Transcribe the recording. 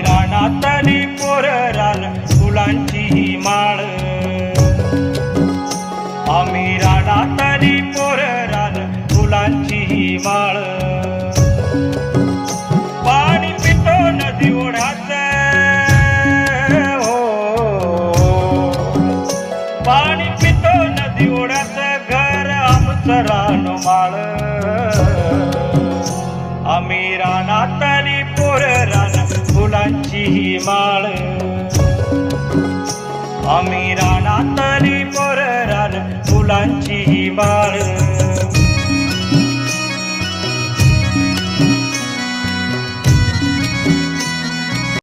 आम्ही रानातली पोर रान फुलांची ही माळ आम्ही रानातली पोर रान फुलांची ही माळ पाणी पितो नदी ओढ्याचं हो पाणी पितो नदी ओढ्याचं घर आमचं रानमाळ आम्ही रानातली पोर रान फुलांची ही माळ आम्ही रानातली पोर रान फुलांची